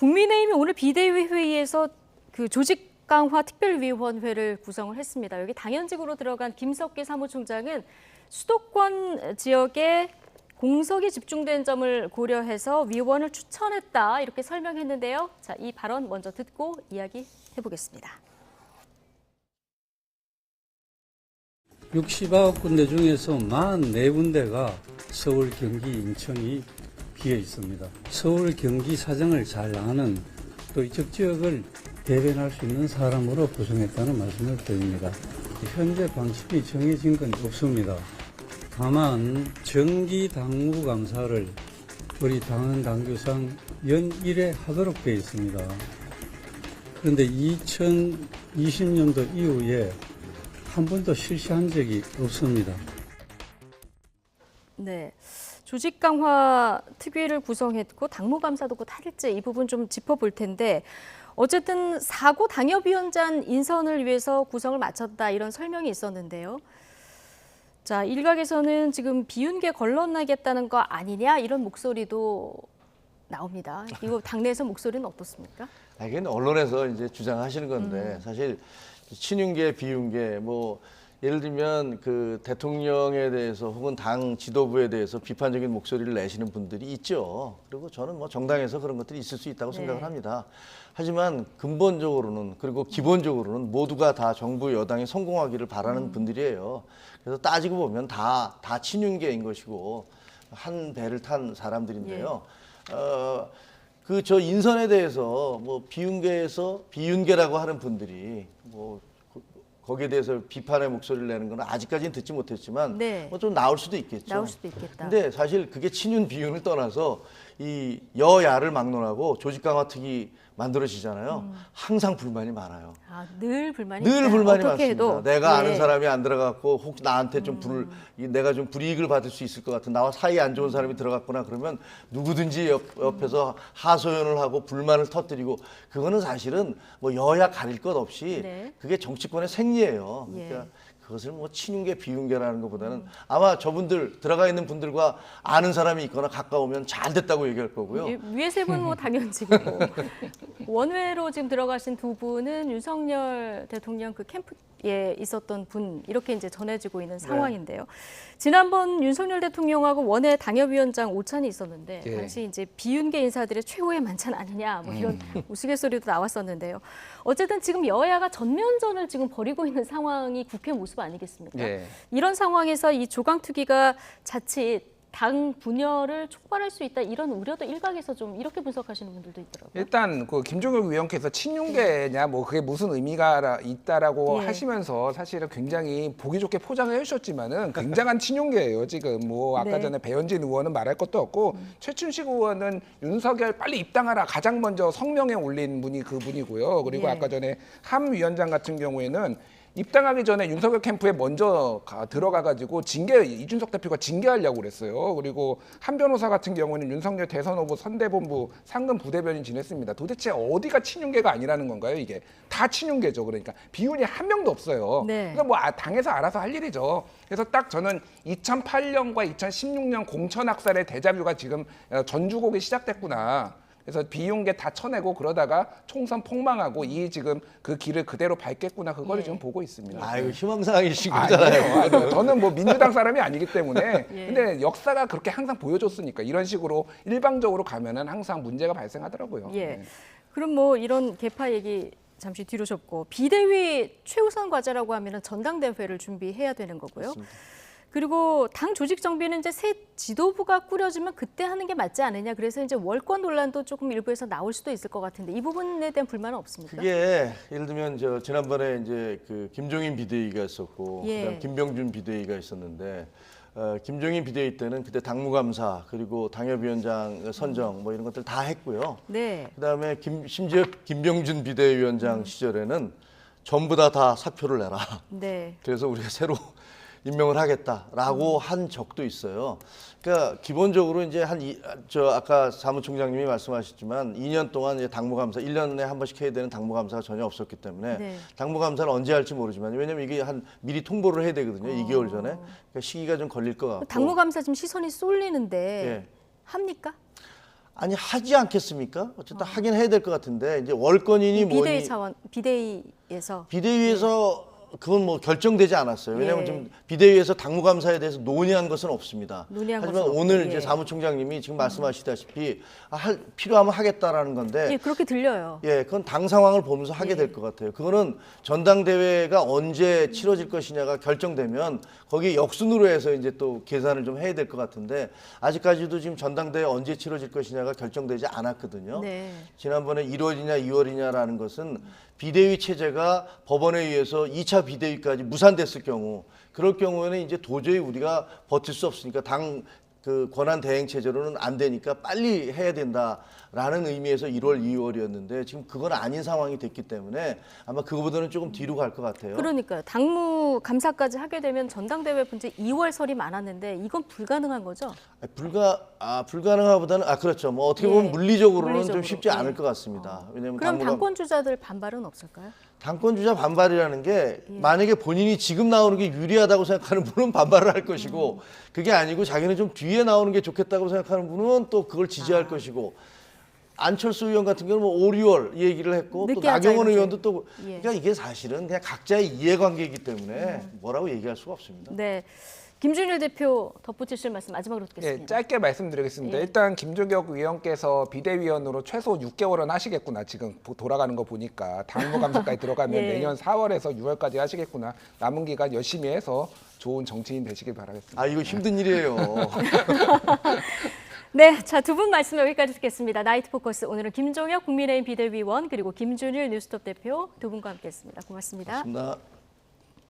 국민의힘이 오늘 비대위 회의에서 그 조직 강화 특별위원회를 구성을 했습니다. 여기 당연직으로 들어간 김석기 사무총장은 수도권 지역에 공석이 집중된 점을 고려해서 위원을 추천했다 이렇게 설명했는데요. 자, 이 발언 먼저 듣고 이야기 해보겠습니다. 69군데 중에서 44군데가 서울, 경기, 인천이 비어 있습니다. 서울, 경기 사정을 잘 아는 또 이쪽 지역을 대변할 수 있는 사람으로 구성했다는 말씀을 드립니다. 현재 방식이 정해진 건 없습니다. 다만 정기 당무감사를 우리 당헌 당규상 연 1회 하도록 되어 있습니다. 그런데 2020년도 이후에 한 번도 실시한 적이 없습니다. 네, 조직 강화 특위를 구성했고 당무감사도 곧 할지 이 부분 좀 짚어볼 텐데 어쨌든 4고 당협위원장 인선을 위해서 구성을 마쳤다 이런 설명이 있었는데요. 자, 일각에서는 지금 비윤계 걸러나겠다는 거 아니냐 이런 목소리도 나옵니다. 이거 당내에서 목소리는 어떻습니까? 이건 언론에서 이제 주장하시는 건데 사실 친윤계, 비윤계 뭐 예를 들면 그 대통령에 대해서 혹은 당 지도부에 대해서 비판적인 목소리를 내시는 분들이 있죠. 그리고 저는 뭐 정당에서 그런 것들이 있을 수 있다고 생각을 합니다. 하지만 근본적으로는 그리고 기본적으로는 모두가 다 정부 여당이 성공하기를 바라는 분들이에요. 그래서 따지고 보면 다 친윤계인 것이고 한 배를 탄 사람들인데요. 그 저 인선에 대해서 뭐 비윤계라고 하는 분들이 뭐 거기에 대해서 비판의 목소리를 내는 건 아직까지는 듣지 못했지만 네. 뭐 좀 나올 수도 있겠죠. 나올 수도 있겠다. 근데 사실 그게 친윤 비윤을 떠나서 이 여야를 막론하고 조직 강화 특위 만들어지잖아요. 항상 불만이 많아요. 아, 늘 불만이 늘 있다. 불만이 어떻게 많습니다. 해도. 내가 아는 예. 사람이 안 들어갔고 혹 나한테 좀 내가 좀 불이익을 받을 수 있을 것 같은 나와 사이 안 좋은 사람이 들어갔구나 그러면 누구든지 옆에서 하소연을 하고 불만을 터뜨리고 그거는 사실은 뭐 여야 가릴 것 없이 네. 그게 정치권의 생리예요. 그러니까 그것을 뭐 친윤계 비윤계라는 것보다는 아마 저분들 들어가 있는 분들과 아는 사람이 있거나 가까우면 잘 됐다고 얘기할 거고요. 위에 세 분 뭐 당연직이고 원외로 지금 들어가신 두 분은 윤석열 대통령 그 캠프에 있었던 분 이렇게 이제 전해지고 있는 상황인데요. 지난번 윤석열 대통령하고 원외 당협위원장 오찬이 있었는데 당시 이제 비윤계 인사들의 최후의 만찬 아니냐 뭐 이런 우스갯소리도 나왔었는데요. 어쨌든 지금 여야가 전면전을 지금 벌이고 있는 상황이 국회 모습 아니겠습니까? 이런 상황에서 이 조강특위가 자칫 당 분열을 촉발할 수 있다 이런 우려도 일각에서 좀 이렇게 분석하시는 분들도 있더라고요. 일단 그 김종혁 위원께서 친윤계냐 뭐 그게 무슨 의미가 있다라고 하시면서 사실은 굉장히 보기 좋게 포장을 해주셨지만은 굉장한 친윤계예요 지금. 뭐 아까 전에 배현진 의원은 말할 것도 없고 최춘식 의원은 윤석열 빨리 입당하라 가장 먼저 성명에 올린 분이 그분이고요. 그리고 아까 전에 함 위원장 같은 경우에는 입당하기 전에 윤석열 캠프에 먼저 들어가가지고 이준석 대표가 징계하려고 그랬어요. 그리고 한 변호사 같은 경우는 윤석열 대선 후보 선대본부 상근 부대변인 지냈습니다. 도대체 어디가 친윤계가 아니라는 건가요? 이게 다 친윤계죠. 그러니까 비윤이 한 명도 없어요. 그러니까 뭐 당에서 알아서 할 일이죠. 그래서 딱 저는 2008년과 2016년 공천학살의 데자뷰가 지금 전주곡이 시작됐구나. 그래서 비윤계 다 쳐내고 그러다가 총선 폭망하고 이 지금 그 길을 그대로 밟겠구나 그거를 지금 보고 있습니다. 아이고 희망사항이신 거잖아요. 아니에요. 저는 뭐 민주당 사람이 아니기 때문에 근데 역사가 그렇게 항상 보여줬으니까 이런 식으로 일방적으로 가면은 항상 문제가 발생하더라고요. 그럼 뭐 이런 개파 얘기 잠시 뒤로 접고 비대위 최우선 과제라고 하면은 전당대회를 준비해야 되는 거고요. 맞습니다. 그리고 당 조직 정비는 이제 새 지도부가 꾸려지면 그때 하는 게 맞지 않느냐. 그래서 이제 월권 논란도 조금 일부에서 나올 수도 있을 것 같은데 이 부분에 대한 불만은 없습니까? 그게 예를 들면 지난번에 이제 그 김종인 비대위가 있었고 그다음 김병준 비대위가 있었는데 김종인 비대위 때는 그때 당무감사 그리고 당협위원장 선정 뭐 이런 것들 다 했고요. 그다음에 심지어 김병준 비대위원장 시절에는 전부 다 사표를 내라. 그래서 우리가 새로 임명을 하겠다라고 한 적도 있어요. 그러니까 기본적으로 이제 아까 사무총장님이 말씀하셨지만 2년 동안 이제 당무감사 1년에 한 번씩 해야 되는 당무감사가 전혀 없었기 때문에 당무감사를 언제 할지 모르지만 왜냐면 이게 미리 통보를 해야 되거든요. 2개월 전에. 그러니까 시기가 좀 걸릴 것 같고. 당무감사 지금 시선이 쏠리는데 합니까? 아니 하지 않겠습니까? 어쨌든 하긴 해야 될 것 같은데 이제 월권이니 뭐니 비대위 차원, 비대위에서 비대위에서 그건 뭐 결정되지 않았어요. 왜냐하면 예. 지금 비대위에서 당무감사에 대해서 논의한 것은 없습니다. 논의한 하지만 것은 오늘 없고, 이제 예. 사무총장님이 지금 말씀하시다시피 필요하면 하겠다라는 건데 예, 그렇게 들려요. 예, 그건 당 상황을 보면서 하게 될 것 같아요. 그거는 전당대회가 언제 치러질 것이냐가 결정되면 거기에 역순으로 해서 이제 또 계산을 좀 해야 될 것 같은데 아직까지도 지금 전당대회 언제 치러질 것이냐가 결정되지 않았거든요. 네. 지난번에 1월이냐 2월이냐라는 것은 비대위 체제가 법원에 의해서 2차 비대위까지 무산됐을 경우 그럴 경우에는 이제 도저히 우리가 버틸 수 없으니까 당 그 권한 대행 체제로는 안 되니까 빨리 해야 된다라는 의미에서 1월, 2월이었는데 지금 그건 아닌 상황이 됐기 때문에 아마 그거보다는 조금 뒤로 갈 것 같아요. 그러니까요. 당무 감사까지 하게 되면 전당대회 문제 2월설이 많았는데 이건 불가능한 거죠? 불가능하보다는 그렇죠. 뭐 어떻게 보면 예, 물리적으로는 좀 물리적으로. 쉽지 예. 않을 것 같습니다. 왜냐하면 그럼 당권 주자들 반발은 없을까요? 당권 주자 반발이라는 게 만약에 본인이 지금 나오는 게 유리하다고 생각하는 분은 반발을 할 것이고 그게 아니고 자기는 좀 뒤에 나오는 게 좋겠다고 생각하는 분은 또 그걸 지지할 것이고 안철수 의원 같은 경우는 뭐 5, 6월 얘기를 했고 또 늦게 하자 나경원 이거죠. 의원도 또 예. 그러니까 이게 사실은 그냥 각자의 이해관계이기 때문에 뭐라고 얘기할 수가 없습니다. 네. 김준일 대표 덧붙이실 말씀 마지막으로 예, 듣겠습니다. 짧게 말씀드리겠습니다. 예. 일단 김종혁 위원께서 비대위원으로 최소 6개월은 하시겠구나. 지금 돌아가는 거 보니까 당무감사까지 들어가면 예. 내년 4월에서 6월까지 하시겠구나. 남은 기간 열심히 해서 좋은 정치인 되시길 바라겠습니다. 이거 힘든 일이에요. 네, 자, 두 분 말씀 여기까지 듣겠습니다. 나이트 포커스 오늘은 김종혁 국민의힘 비대위원 그리고 김준일 뉴스톱 대표 두 분과 함께했습니다. 고맙습니다. 고맙습니다.